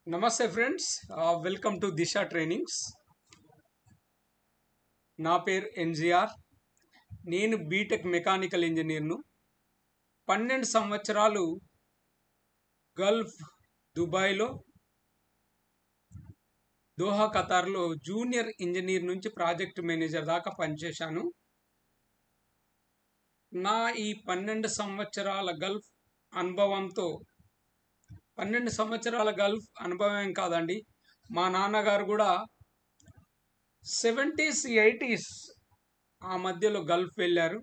నమస్తే friends, welcome to Disha trainings. నా పేరు ఎన్జిఆర్. నేను బీటెక్ మెకానికల్ ఇంజనీర్ను. 12 సంవత్సరాలు గల్ఫ్ దుబాయ్లో, దోహా ఖతార్లో జూనియర్ ఇంజనీర్ నుంచి ప్రాజెక్ట్ మేనేజర్ దాకా పనిచేశాను. నా ఈ 12 సంవత్సరాల గల్ఫ్ అనుభవంతో 12 సంవత్సరాల గల్ఫ్ అనుభవం కాదండి, మా నాన్నగారు కూడా 70s 80s ఆ మధ్యలో గల్ఫ్ వెళ్ళారు,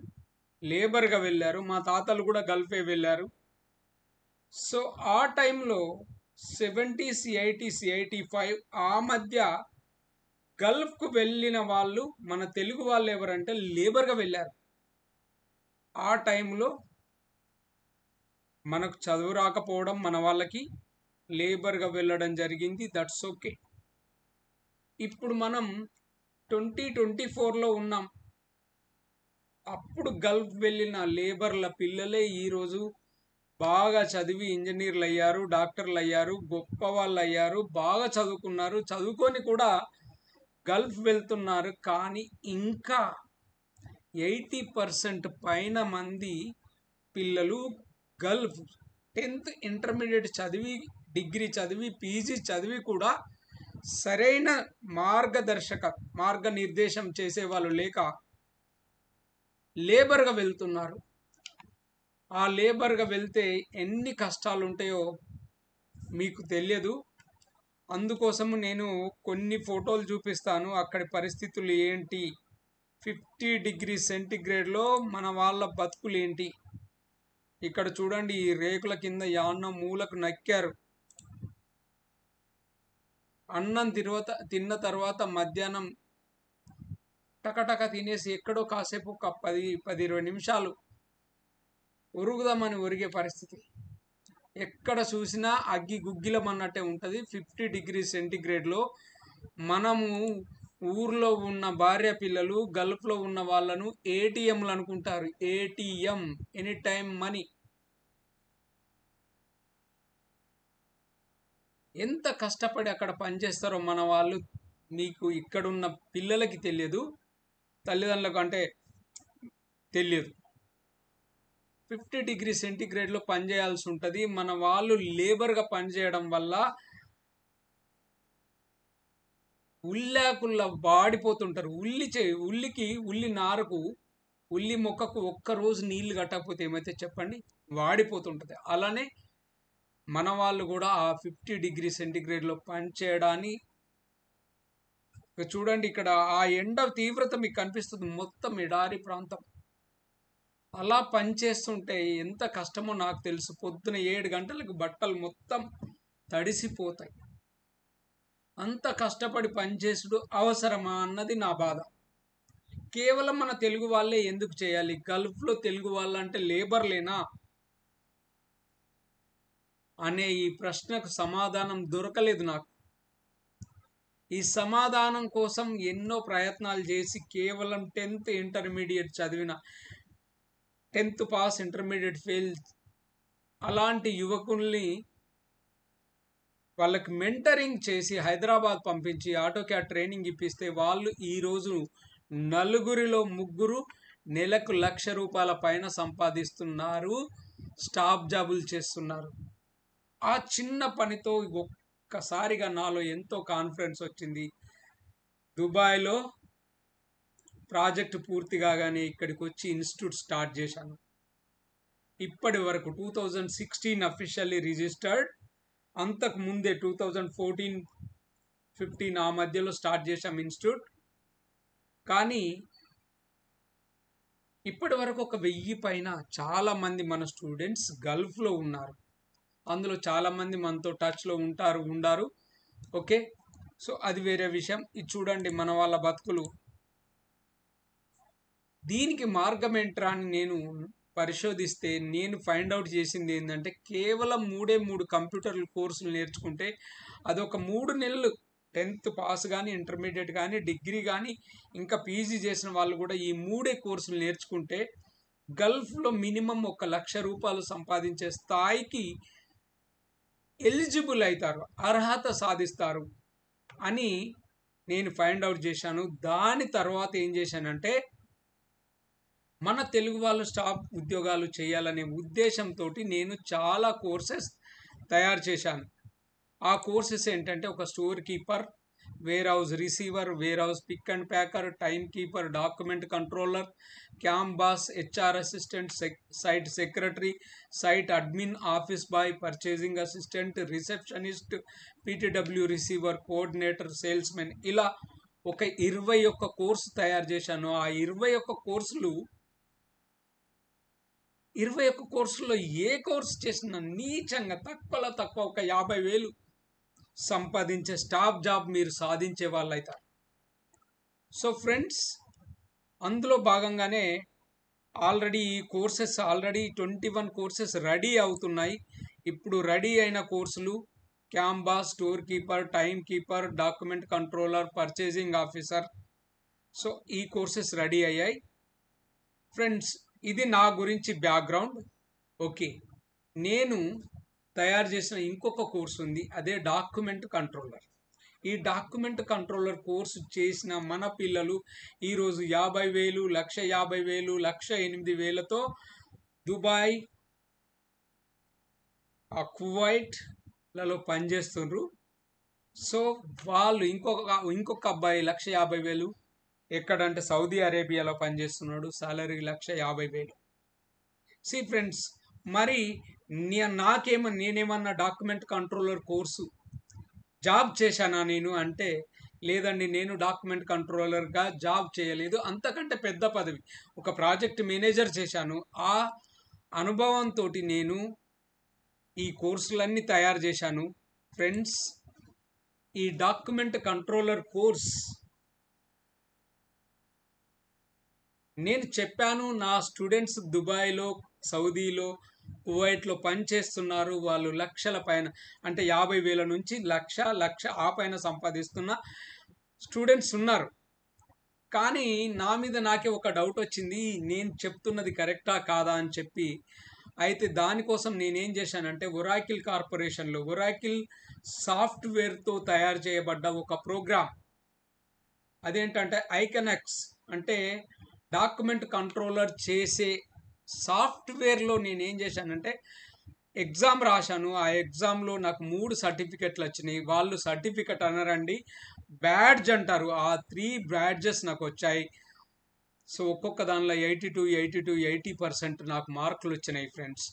లేబర్గా వెళ్ళారు. మా తాతలు కూడా గల్ఫే వెళ్ళారు. సో ఆ టైంలో 70s 80s 85 ఆ మధ్య గల్ఫ్కు వెళ్ళిన వాళ్ళు మన తెలుగు వాళ్ళు ఎవరంటే లేబర్గా వెళ్ళారు. ఆ టైంలో మనకు చదువు రాకపోవడం, మన వాళ్ళకి లేబర్గా వెళ్ళడం జరిగింది. That's okay. ఇప్పుడు మనం 2024లో ఉన్నాం. అప్పుడు గల్ఫ్ వెళ్ళిన లేబర్ల పిల్లలే ఈరోజు బాగా చదివి ఇంజనీర్లు అయ్యారు, డాక్టర్లు అయ్యారు, గొప్ప వాళ్ళు అయ్యారు, బాగా చదువుకున్నారు. చదువుకొని కూడా గల్ఫ్ వెళ్తున్నారు. కానీ ఇంకా 80% పైన మంది పిల్లలు గల్ఫ్ 10th ఇంటర్మీడియట్ చదివి, డిగ్రీ చదివి, పీజీ చదివి కూడా సరైన మార్గనిర్దేశం చేసేవాళ్ళు లేక లేబర్గా వెళ్తున్నారు. ఆ లేబర్గా వెళ్తే ఎన్ని కష్టాలు ఉంటాయో మీకు తెలియదు. అందుకోసము నేను కొన్ని ఫోటోలు చూపిస్తాను, అక్కడి పరిస్థితులు ఏంటి, 50 డిగ్రీ సెంటిగ్రేడ్లో మన వాళ్ళ బతుకులు ఏంటి. ఇక్కడ చూడండి, ఈ రేకుల కింద యాన్న మూలకు నక్కారు. అన్నం తిన్న తర్వాత మధ్యాహ్నం టకటక తినేసి ఎక్కడో కాసేపు ఒక 10-20 నిమిషాలు ఒరుగుదామని ఒరిగే పరిస్థితి. ఎక్కడ చూసినా అగ్గి గుగ్గిలమన్నట్టే ఉంటుంది. 50 డిగ్రీ సెంటిగ్రేడ్లో మనము ఊర్లో ఉన్న భార్య పిల్లలు గల్ఫ్లో ఉన్న వాళ్ళను ఏటీఎంలు అనుకుంటారు. ATM, any time money. ఎంత కష్టపడి అక్కడ పనిచేస్తారో మన వాళ్ళు మీకు ఇక్కడున్న పిల్లలకి తెలియదు, తల్లిదండ్రులకు అంటే తెలియదు. 50 డిగ్రీ సెంటిగ్రేడ్లో పనిచేయాల్సి ఉంటుంది. మన వాళ్ళు లేబర్గా పనిచేయడం వల్ల ఉల్లాకుల్లా వాడిపోతుంటారు. ఉల్లి నారుకు, ఉల్లి మొక్కకు ఒక్కరోజు నీళ్లు కట్టకపోతే ఏమైతే చెప్పండి, వాడిపోతుంటుంది. అలానే మన వాళ్ళు కూడా ఆ 50 డిగ్రీ సెంటిగ్రేడ్లో పనిచేయడాన్ని చూడండి. ఇక్కడ ఆ ఎండ తీవ్రత మీకు కనిపిస్తుంది, మొత్తం ఎడారి ప్రాంతం. అలా పనిచేస్తుంటే ఎంత కష్టమో నాకు తెలుసు. పొద్దున 7 గంటలకు బట్టలు మొత్తం తడిసిపోతాయి. అంత కష్టపడి పనిచేసుడు అవసరమా అన్నది నా బాధ. కేవలం మన తెలుగు వాళ్ళే ఎందుకు చేయాలి? గల్ఫ్లో తెలుగు వాళ్ళంటే లేబర్లేనా అనే ఈ ప్రశ్నకు సమాధానం దొరకలేదు నాకు. ఈ సమాధానం కోసం ఎన్నో ప్రయత్నాలు చేసి కేవలం 10th ఇంటర్మీడియట్ చదివిన, 10th పాస్ ఇంటర్మీడియట్ ఫెయిల్ అలాంటి యువకుల్ని వాళ్ళకి మెంటరింగ్ చేసి హైదరాబాద్ పంపించి ఆటోక్యాడ్ ట్రైనింగ్ ఇప్పిస్తే వాళ్ళు ఈరోజు నలుగురిలో ముగ్గురు నెలకు ₹1,00,000 పైన సంపాదిస్తున్నారు, స్టాప్ జాబులు చేస్తున్నారు. ఆ చిన్న పనితో ఒక్కసారిగా నాలో ఎంతో కాన్ఫిడెన్స్ వచ్చింది. దుబాయ్లో ప్రాజెక్టు పూర్తి కాగానే ఇక్కడికి వచ్చి ఇన్స్టిట్యూట్ స్టార్ట్ చేశాను. ఇప్పటి వరకు 2016 అఫీషియల్లీ రిజిస్టర్డ్. అంతకు ముందే 2014-15 ఆ మధ్యలో స్టార్ట్ చేశాం ఇన్స్టిట్యూట్. కానీ ఇప్పటి వరకు ఒక 1000 పైన చాలామంది మన స్టూడెంట్స్ గల్ఫ్లో ఉన్నారు. అందులో చాలామంది మనతో టచ్లో ఉండారు. ఓకే, సో అది వేరే విషయం. ఇది చూడండి మన వాళ్ళ బతుకులు. దీనికి మార్గం ఏంట్రా అని నేను పరిశోధిస్తే నేను ఫైండ్ అవుట్ చేసింది ఏంటంటే, కేవలం 3 కంప్యూటర్ కోర్సులు నేర్చుకుంటే అదొక 3 నెలలు 10th పాస్ కానీ, ఇంటర్మీడియట్ కానీ, డిగ్రీ కానీ, ఇంకా పీజీ చేసిన వాళ్ళు కూడా ఈ 3 కోర్సులు నేర్చుకుంటే గల్ఫ్లో మినిమం ₹1,00,000 సంపాదించే స్థాయికి ఎలిజిబుల్ అవుతారు, అర్హత సాధిస్తారు అని నేను ఫైండ్ అవుట్ చేశాను. దాని తర్వాత ఏం చేశానంటే మన తెలుగు వాళ్ళు స్టాఫ్ ఉద్యోగాలు చేయాలనే ఉద్దేశంతో నేను చాలా కోర్సెస్ తయారు చేశాను. ఆ కోర్సెస్ ఏంటంటే ఒక store keeper, warehouse receiver, warehouse pick and packer, time keeper, document controller, క్యాంబాస్, HR assistant, site secretary, site admin, office boy, purchasing assistant, receptionist, PTW receiver, coordinator, salesmen, ఇలా ఒక 21 course తయారు చేశాను. ఆ 21 కోర్సుల్లో ఏ course చేసినా నీచంగా తక్కువలో తక్కువ ఒక 50,000 సంపాదించే స్టాఫ్ జాబ్ మీరు సాధించే వాళ్ళు అవుతారు. సో ఫ్రెండ్స్, అందులో భాగంగానే ఆల్రెడీ ఈ కోర్సెస్ 21 కోర్సెస్ రెడీ అవుతున్నాయి. ఇప్పుడు రెడీ అయిన కోర్సులు క్యాంబాస్, store keeper, time keeper, document controller, purchasing officer. So ఈ కోర్సెస్ రెడీ అయ్యాయి. ఫ్రెండ్స్, ఇది నా గురించి బ్యాక్గ్రౌండ్. ఓకే, నేను తయారు చేసిన ఇంకొక కోర్సు ఉంది, అదే డాక్యుమెంట్ కంట్రోలర్. ఈ డాక్యుమెంట్ కంట్రోలర్ కోర్సు చేసిన మన పిల్లలు ఈరోజు 50,000, 1,50,000, 1,08,000తో దుబాయ్, కువైట్లలో పనిచేస్తుండ్రు. సో వాళ్ళు ఇంకొక అబ్బాయి 1,50,000 ఎక్కడంటే సౌదీ అరేబియాలో పనిచేస్తున్నాడు, సాలరీ 1,50,000. సి ఫ్రెండ్స్, మరి నేనేమన్నా డాక్యుమెంట్ కంట్రోలర్ కోర్సు జాబ్ చేశానా నేను అంటే లేదండి, నేను డాక్యుమెంట్ కంట్రోలర్గా జాబ్ చేయలేదు. అంతకంటే పెద్ద పదవి, ఒక ప్రాజెక్ట్ మేనేజర్ చేశాను. ఆ అనుభవంతో నేను ఈ కోర్సులన్నీ తయారు చేశాను. ఫ్రెండ్స్, ఈ డాక్యుమెంట్ కంట్రోలర్ కోర్స్ నేను చెప్పాను, నా స్టూడెంట్స్ దుబాయ్లో, సౌదీలో, కువైట్లో పనిచేస్తున్నారు. వాళ్ళు లక్షల పైన, అంటే 50,000 నుంచి లక్ష ఆ పైన సంపాదిస్తున్న స్టూడెంట్స్ ఉన్నారు. కానీ నా మీద నాకే ఒక డౌట్ వచ్చింది, నేను చెప్తున్నది కరెక్టా కాదా అని చెప్పి. అయితే దానికోసం నేనేం చేశానంటే ఒరాకిల్ కార్పొరేషన్లో ఒరాకిల్ సాఫ్ట్వేర్తో తయారు చేయబడ్డ ఒక ప్రోగ్రామ్, అదేంటంటే ఐకనెక్స్, అంటే డాక్యుమెంట్ కంట్రోలర్ చేసే సాఫ్ట్వేర్లో నేనేం చేశానంటే ఎగ్జామ్ రాశాను. ఆ ఎగ్జామ్లో నాకు 3 సర్టిఫికెట్లు వచ్చినాయి. వాళ్ళు సర్టిఫికెట్ అనరండి, బ్యాడ్జ్ అంటారు. ఆ 3 బ్యాడ్జెస్ నాకు వచ్చాయి. సో ఒక్కొక్క దానిలో 80% నాకు మార్కులు వచ్చినాయి. ఫ్రెండ్స్,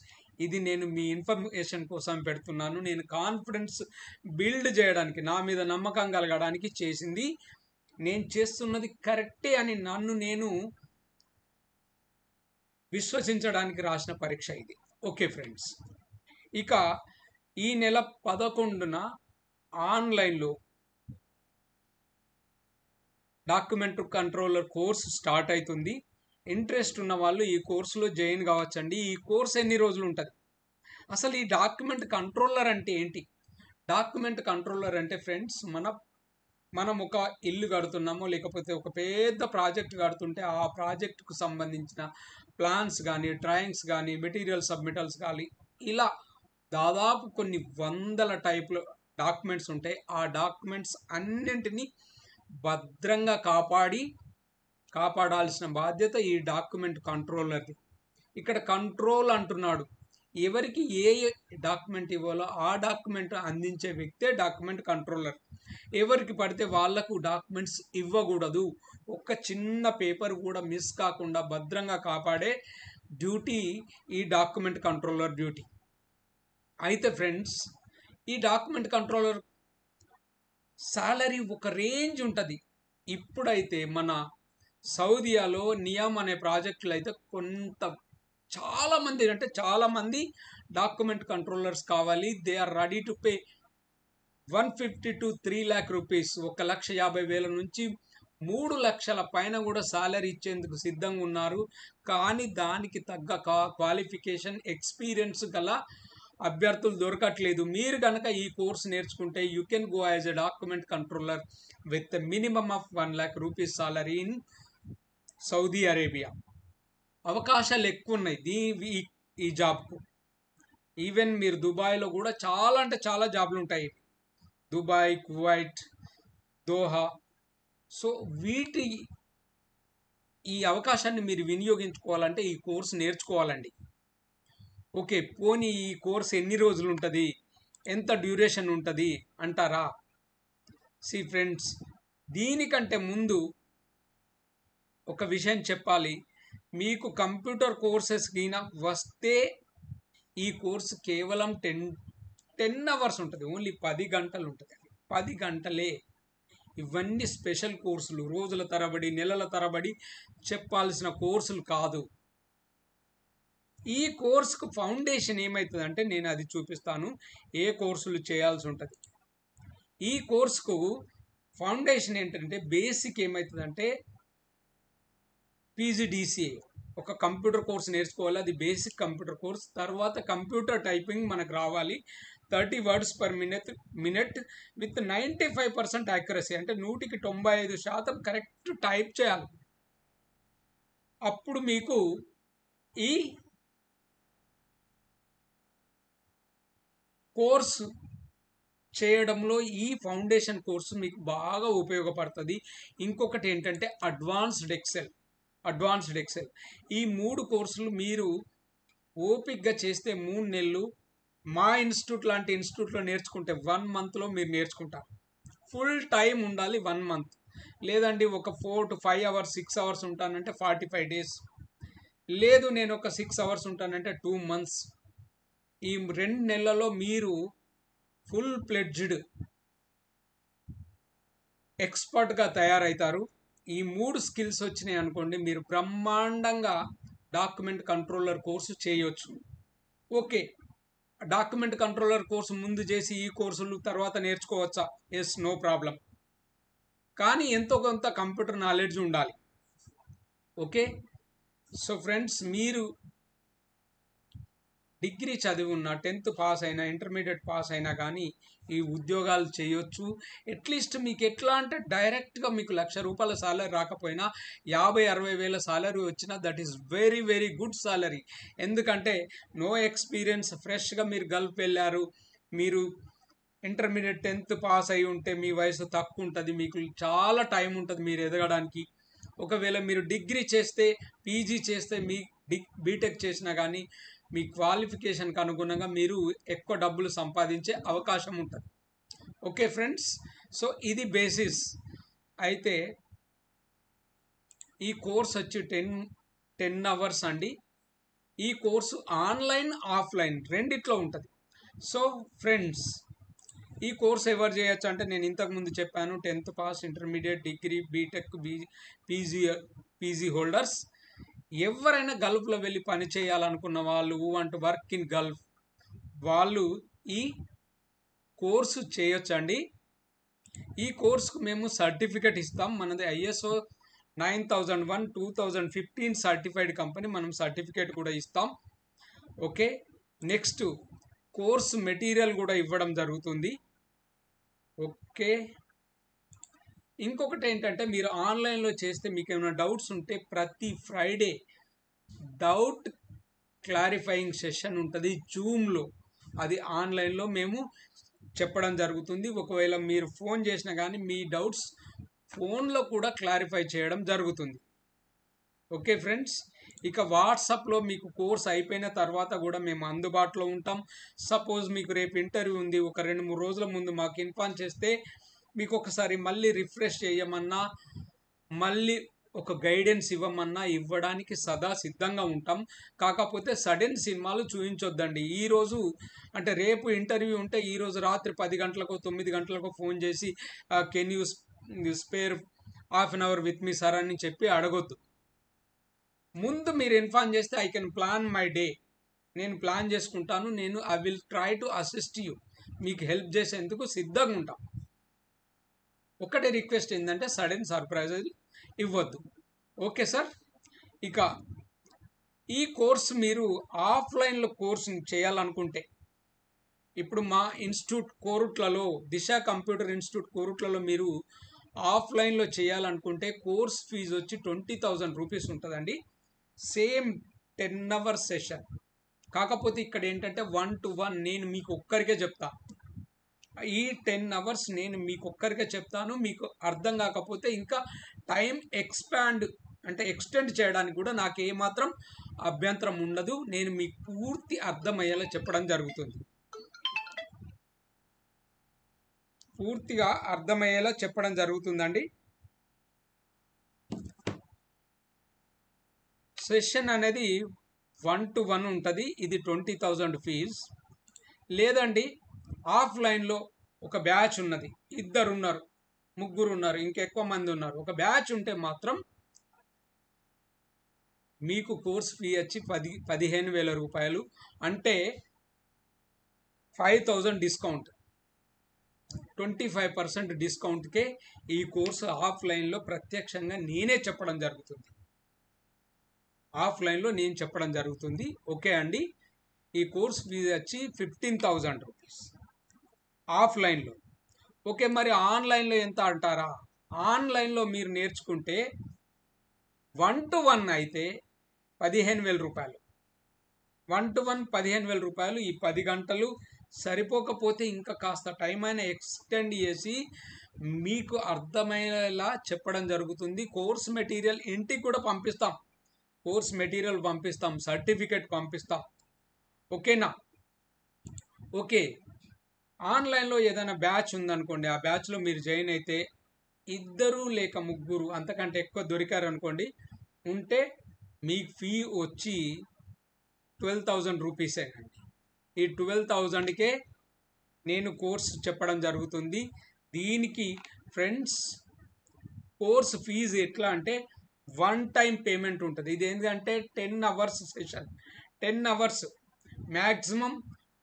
ఇది నేను మీ ఇన్ఫర్మేషన్ కోసం పెడుతున్నాను. నేను కాన్ఫిడెన్స్ బిల్డ్ చేయడానికి, నా మీద నమ్మకం కలగడానికి చేసింది. నేను చేస్తున్నది కరెక్టే అని నన్ను నేను విశ్వసించడానికి రాసిన పరీక్ష ఇది. ఓకే ఫ్రెండ్స్, ఇక ఈ నెల 11న ఆన్లైన్లో డాక్యుమెంట్ కంట్రోలర్ కోర్సు స్టార్ట్ అవుతుంది. ఇంట్రెస్ట్ ఉన్న వాళ్ళు ఈ కోర్సులో జాయిన్ కావచ్చండి. ఈ కోర్స్ ఎన్ని రోజులు ఉంటుంది? అసలు ఈ డాక్యుమెంట్ కంట్రోలర్ అంటే ఏంటి? డాక్యుమెంట్ కంట్రోలర్ అంటే ఫ్రెండ్స్, మనం ఒక ఇల్లు కడుతున్నామో లేకపోతే ఒక పెద్ద ప్రాజెక్ట్ కడుతుంటే ఆ ప్రాజెక్టుకు సంబంధించిన ప్లాన్స్ కానీ, డ్రాయింగ్స్ కానీ, మెటీరియల్ సబ్మిటల్స్ కానీ, ఇలా దాదాపు కొన్ని వందల టైప్ల డాక్యుమెంట్స్ ఉంటాయి. ఆ డాక్యుమెంట్స్ అన్నింటినీ భద్రంగా కాపాడాల్సిన బాధ్యత ఈ డాక్యుమెంట్ కంట్రోలర్ది. ఇక్కడ కంట్రోల్ అంటున్నాడు, ఎవరికి ఏ డాక్యుమెంట్ ఇవ్వాలో ఆ డాక్యుమెంట్ అందించే వ్యక్తే డాక్యుమెంట్ కంట్రోలర్. ఎవరికి పడితే వాళ్లకు డాక్యుమెంట్స్ ఇవ్వకూడదు. ఒక్క చిన్న పేపర్ కూడా మిస్ కాకుండా భద్రంగా కాపాడే డ్యూటీ ఈ డాక్యుమెంట్ కంట్రోలర్ డ్యూటీ. అయితే ఫ్రెండ్స్, ఈ డాక్యుమెంట్ కంట్రోలర్ సాలరీ ఒక రేంజ్ ఉంటుంది. ఇప్పుడైతే మన సౌదీయాలో నియామ్ అనే ప్రాజెక్టులు అయితే చాలామంది డాక్యుమెంట్ కంట్రోలర్స్ కావాలి. They are ready to pay 150 to 3 lakh rupees, 1,50,000 నుంచి 3 లక్షల పైన కూడా సాలరీ ఇచ్చేందుకు సిద్ధంగా ఉన్నారు. కానీ దానికి తగ్గ క్వాలిఫికేషన్, ఎక్స్పీరియన్స్ గల అభ్యర్థులు దొరకట్లేదు. మీరు కనుక ఈ కోర్స్ నేర్చుకుంటే you can go as a document controller with minimum of 1 lakh rupees salary in Saudi Arabia. అవకాశాలు ఎక్కువ ఉన్నాయి ఈ జాబ్కు. ఈవెన్ మీరు దుబాయ్లో కూడా చాలా అంటే చాలా జాబ్లు ఉంటాయి. Dubai, Kuwait, Doha. సో వీటి ఈ అవకాశాన్ని మీరు వినియోగించుకోవాలంటే ఈ కోర్సు నేర్చుకోవాలండి. ఓకే, పోనీ ఈ కోర్స్ ఎన్ని రోజులు ఉంటుంది, ఎంత డ్యూరేషన్ ఉంటుంది అంటారా? సి ఫ్రెండ్స్, దీనికంటే ముందు ఒక విషయం చెప్పాలి. మీకు కంప్యూటర్ కోర్సెస్ కింద వస్తే ఈ కోర్సు కేవలం 10 అవర్స్ ఉంటుంది. ఓన్లీ 10 గంటలు ఉంటుంది. 10 గంటలే. ఇవన్నీ స్పెషల్ కోర్సులు, రోజుల తరబడి నెలల తరబడి చెప్పాల్సిన కోర్సులు కాదు. ఈ కోర్సుకు ఫౌండేషన్ ఏమవుతుందంటే నేను అది చూపిస్తాను, ఏ కోర్సులు చేయాల్సి ఉంటుంది. ఈ కోర్సుకు ఫౌండేషన్ ఏంటంటే బేసిక్ ఏమవుతుందంటే పీజీడీసీఏ ఒక కంప్యూటర్ కోర్స్ నేర్చుకోవాలి. అది బేసిక్ కంప్యూటర్ కోర్స్. తర్వాత కంప్యూటర్ టైపింగ్ మనకు రావాలి. 30 words per minute with 95% accuracy, అంటే 195% కరెక్ట్ టైప్ చేయాలి. అప్పుడు మీకు ఈ కోర్సు చేయడంలో ఈ ఫౌండేషన్ కోర్సు మీకు బాగా ఉపయోగపడుతుంది. ఇంకొకటి ఏంటంటే అడ్వాన్స్డ్ ఎక్సెల్. ఈ 3 కోర్సులు మీరు ఓపిక్గా చేస్తే 3 నెలలు, మా ఇన్స్టిట్యూట్ లాంటి ఇన్స్టిట్యూట్లో నేర్చుకుంటే 1 monthలో మీరు నేర్చుకుంటారు. ఫుల్ టైం ఉండాలి 1 month. లేదండి ఒక 4 to 5 hours 6 hours ఉంటానంటే 45 days. లేదు నేను ఒక 6 hours ఉంటానంటే 2 months. ఈ 2 నెలల్లో మీరు ఫుల్ ప్లెడ్జ్డ్ ఎక్స్పర్ట్గా తయారవుతారు. ఈ 3 స్కిల్స్ వచ్చినాయి అనుకోండి, మీరు బ్రహ్మాండంగా డాక్యుమెంట్ కంట్రోలర్ కోర్సు చేయొచ్చు. ఓకే, డాక్యుమెంట్ కంట్రోలర్ కోర్సు ముందు చేసి ఈ కోర్సులు తర్వాత నేర్చుకోవచ్చా? Yes, no problem. కానీ ఎంతో కొంత కంప్యూటర్ నాలెడ్జ్ ఉండాలి. ఓకే, సో ఫ్రెండ్స్, మీరు డిగ్రీ చదివి ఉన్న, 10th పాస్ అయినా, ఇంటర్మీడియట్ పాస్ అయినా కానీ ఈ ఉద్యోగాలు చేయొచ్చు. అట్లీస్ట్ మీకు ఎట్లా అంటే డైరెక్ట్గా మీకు ₹1,00,000 సాలరీ రాకపోయినా 50-60 వేల సాలరీ వచ్చినా that is very very good salary. ఎందుకంటే నో ఎక్స్పీరియన్స్, ఫ్రెష్గా మీరు గల్ఫ్ వెళ్ళారు, మీరు ఇంటర్మీడియట్ 10th పాస్ అయి ఉంటే మీ వయసు తక్కువ ఉంటుంది, మీకు చాలా టైం ఉంటుంది మీరు ఎదగడానికి. ఒకవేళ మీరు డిగ్రీ చేస్తే, పీజీ చేస్తే, మీ బీటెక్ చేసినా కానీ మీ క్వాలిఫికేషన్కి అనుగుణంగా మీరు ఎక్కువ డబ్బులు సంపాదించే అవకాశం ఉంటుంది. ఓకే ఫ్రెండ్స్, సో ఇది బేసిస్. అయితే ఈ కోర్స్ వచ్చి 10 hours అండి. ఈ కోర్సు ఆన్లైన్, ఆఫ్లైన్ రెండిట్లో ఉంటుంది. సో ఫ్రెండ్స్, ఈ కోర్స్ ఎవరు చేయొచ్చు అంటే నేను ఇంతకుముందు చెప్పాను, 10th pass, intermediate, degree, B Tech, PG holders. ఎవరైనా గల్ఫ్లో వెళ్ళి పని చేయాలనుకున్న వాళ్ళు, అంటే వర్క్ ఇన్ గల్ఫ్, వాళ్ళు ఈ కోర్సు చేయొచ్చండి. ఈ కోర్సుకు మేము సర్టిఫికెట్ ఇస్తాం. మనది ISO 9001 2015 సర్టిఫైడ్ కంపెనీ. మనం సర్టిఫికేట్ కూడా ఇస్తాం. ఓకే, నెక్స్ట్ కోర్సు మెటీరియల్ కూడా ఇవ్వడం జరుగుతుంది. ఓకే, ఇంకొకటి ఏంటంటే మీరు ఆన్లైన్లో చేస్తే మీకు ఏమైనా డౌట్స్ ఉంటే ప్రతి ఫ్రైడే డౌట్ క్లారిఫైయింగ్ సెషన్ ఉంటుంది జూమ్లో. అది ఆన్లైన్లో మేము చెప్పడం జరుగుతుంది. ఒకవేళ మీరు ఫోన్ చేసినా కానీ మీ డౌట్స్ ఫోన్లో కూడా క్లారిఫై చేయడం జరుగుతుంది. ఓకే ఫ్రెండ్స్, ఇక వాట్సాప్లో మీకు కోర్స్ అయిపోయిన తర్వాత కూడా మేము అందుబాటులో ఉంటాం. సపోజ్ మీకు రేపు ఇంటర్వ్యూ ఉంది, ఒక 2-3 రోజుల ముందు మాకు ఇన్ఫార్మ్ చేస్తే మీకు ఒకసారి మళ్ళీ రిఫ్రెష్ చేయమన్నా, మళ్ళీ ఒక గైడెన్స్ ఇవ్వమన్నా ఇవ్వడానికి సదా సిద్ధంగా ఉంటాం. కాకపోతే సడన్ సినిమాలు చూపించొద్దండి. ఈరోజు అంటే రేపు ఇంటర్వ్యూ ఉంటే ఈరోజు రాత్రి 10 గంటలకు 9 గంటలకు ఫోన్ చేసి can you spare ½ an hour with me sir అని చెప్పి అడగొద్దు. ముందు మీరు ఇన్ఫార్మ్ చేస్తే I can plan my day, నేను ప్లాన్ చేసుకుంటాను, నేను I will try to assist you, మీకు హెల్ప్ చేసేందుకు సిద్ధంగా ఉంటాం. ఒకటే రిక్వెస్ట్ ఏంటంటే సడన్ సర్ప్రైజ్ ఇవ్వద్దు. ఓకే సార్, ఇక ఈ కోర్స్ మీరు ఆఫ్లైన్లో కోర్సు చేయాలనుకుంటే ఇప్పుడు మా ఇన్స్టిట్యూట్ కోరుట్లలో, దిశ కంప్యూటర్ ఇన్స్టిట్యూట్ కోరుట్లలో మీరు ఆఫ్లైన్లో చేయాలనుకుంటే కోర్స్ ఫీజు వచ్చి ₹20,000 ఉంటుందండి. సేమ్ 10 hours సెషన్ కాకపోతే ఇక్కడ ఏంటంటే 1 to 1 నేను మీకు ఒక్కరికే చెప్తా. ఈ 10 అవర్స్ నేను మీకు ఒక్కరికే చెప్తాను. మీకు అర్థం కాకపోతే ఇంకా టైం ఎక్స్టెండ్ చేయడానికి కూడా నాకు ఏమాత్రం అభ్యంతరం ఉండదు. నేను మీకు పూర్తి అర్థమయ్యేలా చెప్పడం జరుగుతుంది. పూర్తిగా అర్థమయ్యేలా చెప్పడం జరుగుతుందండి. సెషన్ అనేది 1 to 1 ఉంటుంది. ఇది 20,000 ఫీజ్. లేదండి ఆఫ్లైన్లో ఒక బ్యాచ్ ఉన్నది, 2 ఉన్నారు, 3 ఉన్నారు, ఇంకెక్కువ మంది ఉన్నారు, ఒక బ్యాచ్ ఉంటే మాత్రం మీకు కోర్స్ ఫీ వచ్చి 15,000 రూపాయలు, అంటే 5,000 డిస్కౌంట్, 25% డిస్కౌంట్కే ఈ కోర్సు ఆఫ్లైన్లో ప్రత్యక్షంగా నేనే చెప్పడం జరుగుతుంది. ఆఫ్లైన్లో నేను చెప్పడం జరుగుతుంది. ఓకే అండి. ఈ కోర్స్ ఫీజు వచ్చి 15,000 రూపీస్ ఆఫ్లైన్లో. ఓకే, మరి ఆన్లైన్లో ఎంత అంటారా? ఆన్లైన్లో మీరు నేర్చుకుంటే 1 to 1 అయితే 15,000 రూపాయలు. 1 to 1 15,000 రూపాయలు. ఈ 10 గంటలు సరిపోకపోతే ఇంకా కాస్త టైం అయినా ఎక్స్టెండ్ చేసి మీకు అర్థమయ్యేలా చెప్పడం జరుగుతుంది. కోర్స్ మెటీరియల్ ఇంటికి కూడా పంపిస్తాం. కోర్స్ మెటీరియల్ పంపిస్తాం, సర్టిఫికెట్ పంపిస్తాం. ఓకేనా? ఓకే. ఆన్లైన్లో ఏదైనా బ్యాచ్ ఉందనుకోండి, ఆ బ్యాచ్లో మీరు జాయిన్ అయితే 2 లేక 3 అంతకంటే ఎక్కువ దొరికారు అనుకోండి, ఉంటే మీ ఫీ వచ్చి 12,000 రూపీసేనండి. ఈ 12,000కే నేను కోర్స్ చెప్పడం జరుగుతుంది. దీనికి ఫ్రెండ్స్ కోర్స్ ఫీజు ఎట్లా అంటే 1 టైం పేమెంట్ ఉంటుంది. ఇది ఏంటంటే 10 అవర్స్ సెషన్. 10 అవర్స్ మ్యాక్సిమం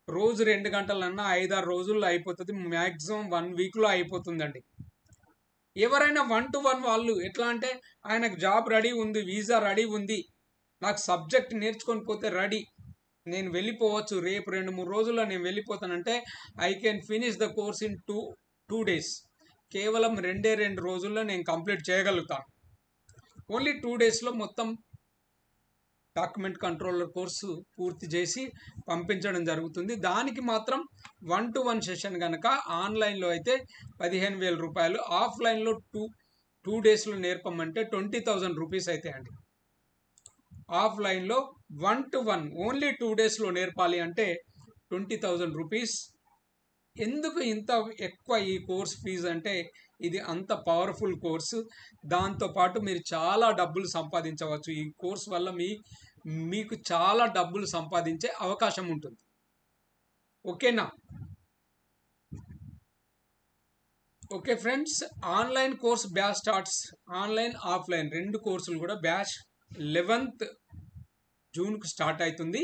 రోజు 2 గంటలన్నా 5-6 రోజుల్లో అయిపోతుంది. మ్యాక్సిమం 1 వీక్లో అయిపోతుందండి. ఎవరైనా 1 to 1 వాళ్ళు ఎట్లా అంటే ఆయనకు జాబ్ రెడీ ఉంది, వీసా రెడీ ఉంది, నాకు సబ్జెక్ట్ నేర్చుకొని పోతే రెడీ, నేను వెళ్ళిపోవచ్చు, రేపు 2-3 రోజుల్లో నేను వెళ్ళిపోతానంటే I can finish the course in 2 days. కేవలం 2 రోజుల్లో నేను కంప్లీట్ చేయగలుగుతాను. ఓన్లీ 2 డేస్లో మొత్తం డాక్యుమెంట్ కంట్రోలర్ కోర్సు పూర్తి చేసి పంపించడం జరుగుతుంది. దానికి మాత్రం 1 to 1 సెషన్ కనుక ఆన్లైన్లో అయితే 15,000 రూపాయలు, ఆఫ్లైన్లో 2 డేస్లో నేర్పమంటే 20,000 రూపీస్ అయితే అండి. ఆఫ్లైన్లో 1 to 1 ఓన్లీ 2 డేస్లో నేర్పాలి అంటే 20,000 రూపీస్. ఎందుకు ఇంత ఎక్కువ ఈ కోర్స్ ఫీజు అంటే ఇది అంత పవర్ఫుల్ కోర్సు. దాంతోపాటు మీరు చాలా డబ్బులు సంపాదించవచ్చు. ఈ కోర్స్ వల్ల మీకు చాలా డబ్బులు సంపాదించే అవకాశం ఉంటుంది. ఓకేనా? Okay friends, online course batch starts. Online offline 2 కోర్సులు కూడా బ్యాచ్ 11th జూన్కు స్టార్ట్ అవుతుంది.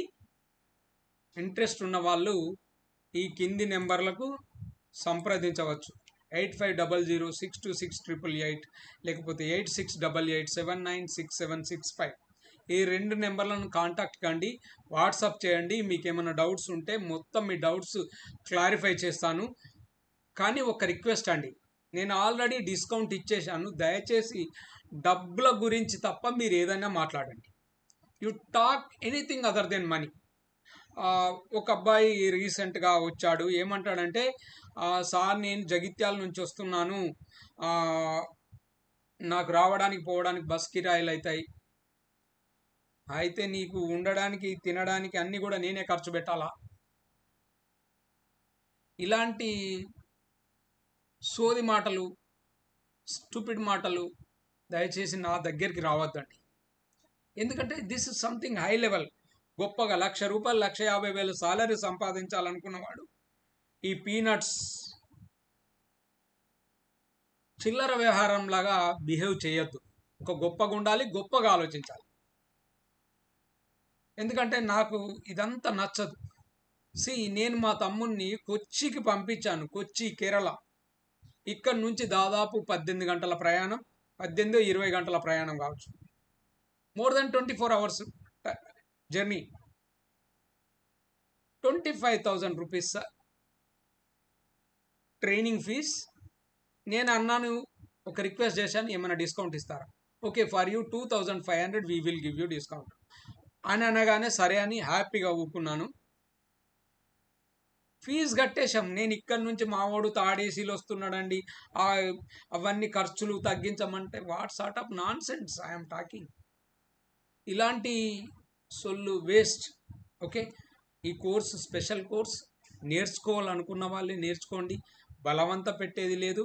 ఇంట్రెస్ట్ ఉన్న వాళ్ళు ఈ కింది నెంబర్లకు సంప్రదించవచ్చు. 8500626888 లేకపోతే 8688796765. ఈ 2 నెంబర్లను కాంటాక్ట్ కండి, వాట్సాప్ చేయండి. మీకు ఏమైనా డౌట్స్ ఉంటే మొత్తం మీ డౌట్స్ క్లారిఫై చేస్తాను. కానీ ఒక రిక్వెస్ట్ అండి, నేను ఆల్రెడీ డిస్కౌంట్ ఇచ్చేసాను. దయచేసి డబ్బుల గురించి తప్ప మీరు ఏదైనా మాట్లాడండి. You talk anything other than money. ఒక అబ్బాయి రీసెంట్గా వచ్చాడు, ఏమంటాడంటే సార్ నేను జగిత్యాల నుంచి వస్తున్నాను, నాకు రావడానికి పోవడానికి బస్ కిరాయిలు అవుతాయి, అయితే నీకు ఉండడానికి తినడానికి అన్నీ కూడా నేనే ఖర్చు పెట్టాలా? ఇలాంటి సోది మాటలు, స్టూపిడ్ మాటలు దయచేసి నా దగ్గరికి రావద్దండి. ఎందుకంటే this is something high level. గొప్పగా 1,00,000 రూపాయలు 1,50,000 సాలరీ సంపాదించాలనుకున్నవాడు ఈ పీనట్స్ చిల్లర వ్యవహారంలాగా బిహేవ్ చేయొద్దు. ఒక గొప్పగా ఉండాలి, గొప్పగా ఆలోచించాలి. ఎందుకంటే నాకు ఇదంతా నచ్చదు. నేను మా తమ్ముడిని కొచ్చికి పంపించాను, కొచ్చి కేరళ. ఇక్కడ నుంచి దాదాపు 18 గంటల ప్రయాణం, 18-20 గంటల ప్రయాణం కావచ్చు. More than 24 hours journey. 25,000 rupees training fees. నేను అన్నాను, ఒక రిక్వెస్ట్ చేశాను, ఏమైనా డిస్కౌంట్ ఇస్తారా? Okay, for you 2,500 we will give you discount. అని అనగానే సరే అని హ్యాపీగా ఊకున్నాను. ఫీజు కట్టేశాం. నేను ఇక్కడి నుంచి మావాడు తాడేసీలు వస్తున్నాడండి, అవన్నీ ఖర్చులు తగ్గించమంటే what sort of nonsense I'm talking. ఇలాంటి సొల్లు వేస్ట్. ఓకే, ఈ కోర్స్ స్పెషల్ కోర్స్, నేర్చుకోవాలనుకున్న వాళ్ళే నేర్చుకోండి, బలవంత పెట్టేది లేదు.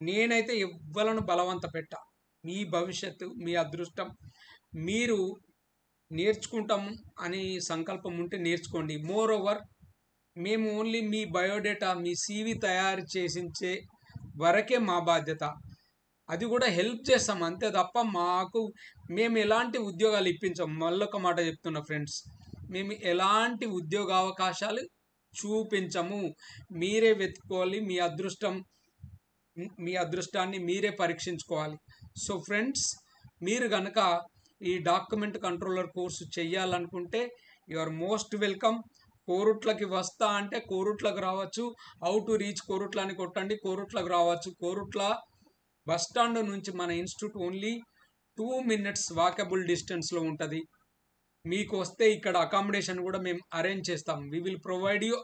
నేనైతే ఎవ్వలను బలవంత పెట్టా. మీ భవిష్యత్తు మీ అదృష్టం. మీరు నేర్చుకుంటాం అని సంకల్పం ఉంటే నేర్చుకోండి. మోర్ ఓవర్, మేము ఓన్లీ మీ బయోడేటా, మీ CV తయారు చేసించే వరకే మా బాధ్యత. అది కూడా హెల్ప్ చేస్తాం అంతే తప్ప మేము ఎలాంటి ఉద్యోగాలు ఇప్పించాం. మళ్ళొక మాట చెప్తున్నా ఫ్రెండ్స్, మేము ఎలాంటి ఉద్యోగ అవకాశాలు చూపించము. మీరే వెతుక్కోవాలి. మీ అదృష్టాన్ని మీరే పరీక్షించుకోవాలి. సో ఫ్రెండ్స్, మీరు కనుక ఈ డాక్యుమెంట్ కంట్రోలర్ కోర్సు చెయ్యాలనుకుంటే యు ఆర్ మోస్ట్ వెల్కమ్. కోరుట్లకి వస్తా అంటే కోరుట్లకు రావచ్చు. హౌ టు రీచ్ కోరుట్ల అని కొట్టండి, కోరుట్లకు రావచ్చు. కోరుట్ల బస్ స్టాండ్ నుంచి మన ఇన్స్టిట్యూట్ ఓన్లీ 2 minutes వాకబుల్ డిస్టెన్స్లో ఉంటుంది. మీకు వస్తే ఇక్కడ అకామిడేషన్ కూడా మేము అరేంజ్ చేస్తాం. We will provide you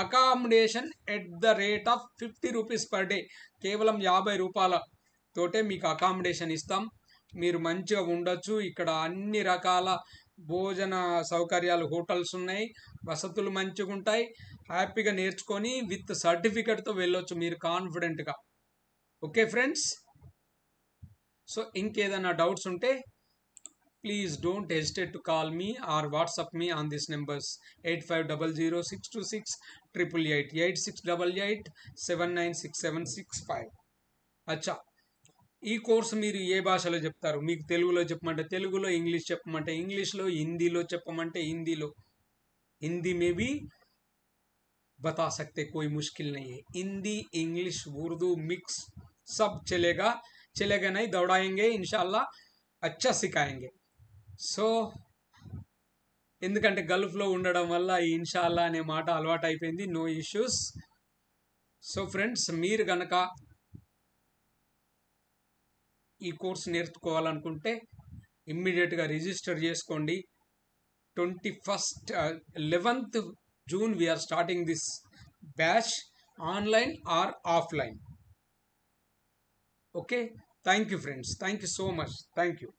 accommodation at the rate of 50 rupees per day. కేవలం 50 రూపాయలతోటే మీకు అకామిడేషన్ ఇస్తాం. మీరు మంచిగా ఉండొచ్చు. ఇక్కడ అన్ని రకాల భోజన సౌకర్యాలు, హోటల్స్ ఉన్నాయి, వసతులు మంచిగా ఉంటాయి. హ్యాపీగా నేర్చుకొని విత్ సర్టిఫికెట్తో వెళ్ళొచ్చు మీరు కాన్ఫిడెంట్గా. ఓకే ఫ్రెండ్స్, సో ఇంకేదైనా డౌట్స్ ఉంటే please don't hesitate to call me are WhatsApp me on this numbers 8500626888 8688796765. అచ్చా, ఈ కోర్సు మీరు ఏ భాషలో చెప్తారు? మీకు తెలుగులో చెప్పమంటే తెలుగులో, ఇంగ్లీష్ చెప్పమంటే ఇంగ్లీష్లో, హిందీలో చెప్పమంటే హిందీలో. हिंदी में भी बता सकते, कोई मुश्किल नहीं है. हिंदी, इंग्लिश, उर्दू मिक्स सब चलेगा नहीं, दौड़ाएंगे इंशाल्लाह, अच्छा सिखाएंगे. సో ఎందుకంటే గల్ఫ్లో ఉండడం వల్ల ఈ ఇన్షాల్లా అనే మాట అలవాటు అయిపోయింది. No issues. సో ఫ్రెండ్స్, మీరు కనుక ఈ కోర్స్ నేర్చుకోవాలనుకుంటే ఇమ్మీడియట్గా రిజిస్టర్ చేసుకోండి. 11th June we are starting this batch, online or offline. Okay, thank you friends, thank you so much, thank you.